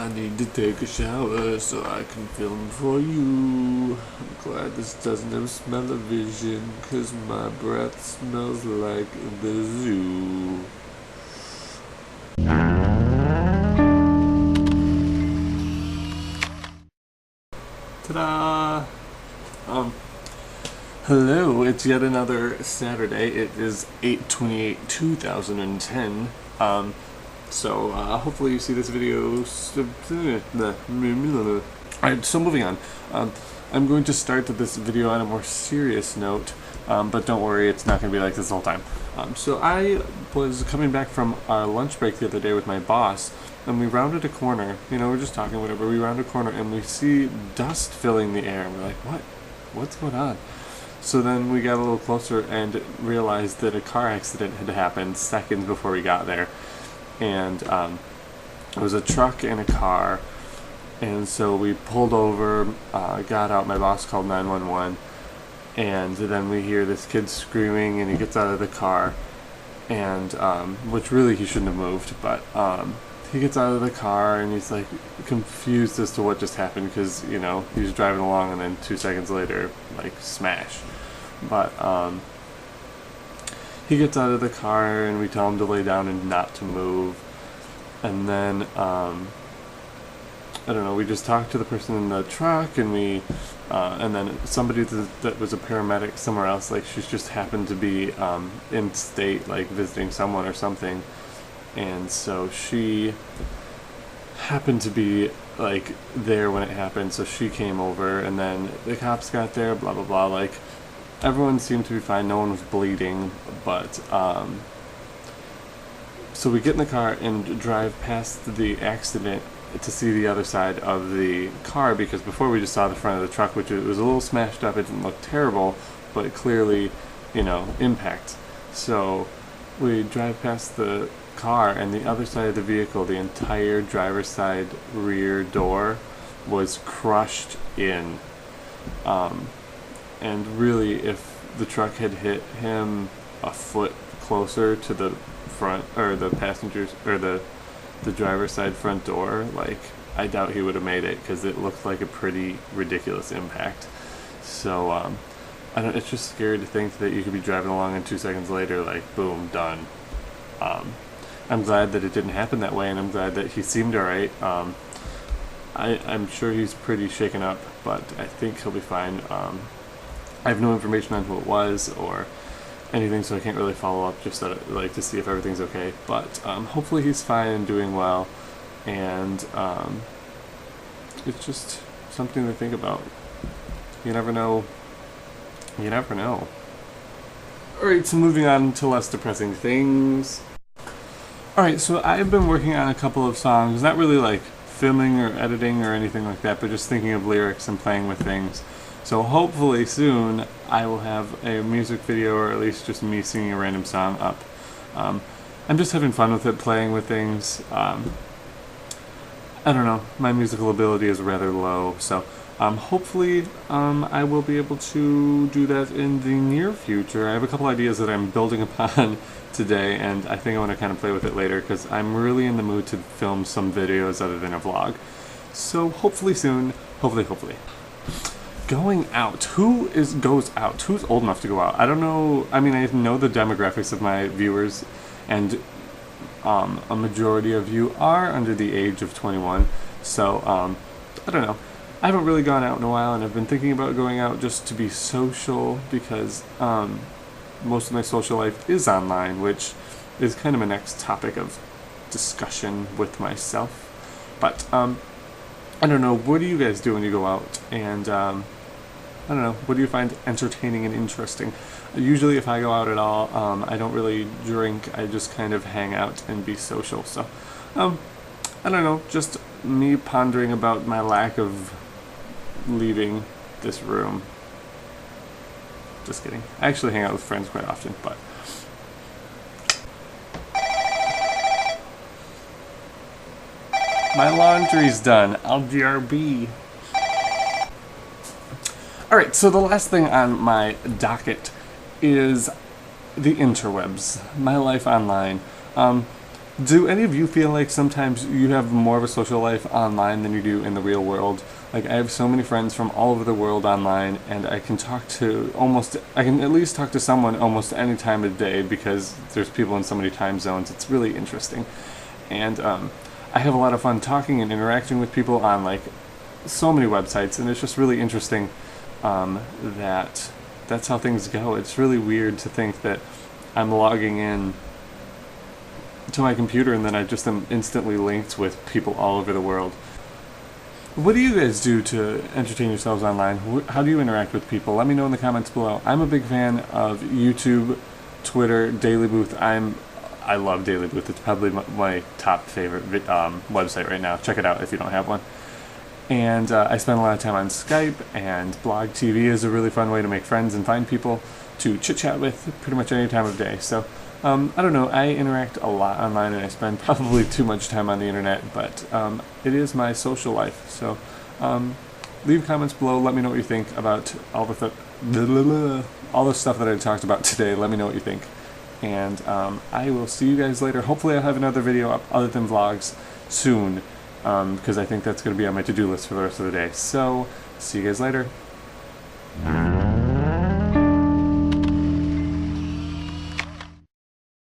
I need to take a shower so I can film for you. I'm glad this doesn't have smell-o-vision, 'cause my breath smells like the zoo. Ta-da! Hello, it's yet another Saturday. It is 8/28/2010. Hopefully you see this video. Alright, so moving on. I'm going to start this video on a more serious note, but don't worry, it's not going to be like this the whole time. So I was coming back from our lunch break the other day with my boss, and we rounded a corner. You know, we're just talking, whatever. We round a corner, and we see dust filling the air, and we're like, what? What's going on? So then we got a little closer and realized that a car accident had happened seconds before we got there. And it was a truck and a car. And so we pulled over, got out, my boss called 911. And then we hear this kid screaming, and he gets out of the car. And, which really he shouldn't have moved, but he gets out of the car and he's like confused as to what just happened, because, you know, he was driving along and then 2 seconds later, like, smash. But he gets out of the car and we tell him to lay down and not to move. And then I don't know, we just talked to the person in the truck, and and then somebody that was a paramedic somewhere else, like, she's just happened to be in state, like visiting someone or something. And so she happened to be, like, there when it happened, so she came over, and then the cops got there, blah blah blah. Like, everyone seemed to be fine, no one was bleeding, but so we get in the car and drive past the accident to see the other side of the car, because before we just saw the front of the truck, which it was a little smashed up. It didn't look terrible, but clearly, you know, impact. So we drive past the car, and the other side of the vehicle, the entire driver's side rear door was crushed in. And really, if the truck had hit him a foot closer to the front, or the passengers, or the driver's side front door, like, I doubt he would have made it, because it looked like a pretty ridiculous impact. So it's just scary to think that you could be driving along and 2 seconds later, like, boom, done. I'm glad that it didn't happen that way, and I'm glad that he seemed alright. I'm sure he's pretty shaken up, but I think he'll be fine. I have no information on who it was or anything, so I can't really follow up, just to see if everything's okay. But hopefully he's fine and doing well, and it's just something to think about. You never know. You never know. Alright, so moving on to less depressing things. Alright, so I've been working on a couple of songs, not really like filming or editing or anything like that, but just thinking of lyrics and playing with things. So hopefully soon I will have a music video, or at least just me singing a random song up. I'm just having fun with it, playing with things. I don't know, my musical ability is rather low, so hopefully I will be able to do that in the near future. I have a couple ideas that I'm building upon today, and I think I want to kind of play with it later, because I'm really in the mood to film some videos other than a vlog. So hopefully soon, hopefully. Going out. Who goes out? Who's old enough to go out? I don't know. I mean, I know the demographics of my viewers, and a majority of you are under the age of 21. So I don't know. I haven't really gone out in a while, and I've been thinking about going out just to be social, because most of my social life is online, which is kind of my next topic of discussion with myself. But I don't know, what do you guys do when you go out? And I don't know, what do you find entertaining and interesting? Usually if I go out at all, I don't really drink. I just kind of hang out and be social. So I don't know, just me pondering about my lack of leaving this room. Just kidding. I actually hang out with friends quite often, but my laundry's done. I'll BRB. Alright, so the last thing on my docket is the interwebs, my life online. Do any of you feel like sometimes you have more of a social life online than you do in the real world? Like, I have so many friends from all over the world online, and I can I can at least talk to someone almost any time of day because there's people in so many time zones. It's really interesting. And I have a lot of fun talking and interacting with people on, like, so many websites, and it's just really interesting that that's how things go. It's really weird to think that I'm logging in to my computer and then I just am instantly linked with people all over the world. What do you guys do to entertain yourselves online? How do you interact with people? Let me know in the comments below. I'm a big fan of YouTube, Twitter, Daily Booth. I love Daily Booth. It's probably my top favorite website right now. Check it out if you don't have one. And I spend a lot of time on Skype, and Blog TV is a really fun way to make friends and find people to chit-chat with pretty much any time of day. So, I don't know, I interact a lot online, and I spend probably too much time on the internet, but it is my social life. So, leave comments below. Let me know what you think about all the stuff that I talked about today. Let me know what you think. And I will see you guys later. Hopefully I'll have another video up other than vlogs soon, because I think that's going to be on my to-do list for the rest of the day. So, see you guys later.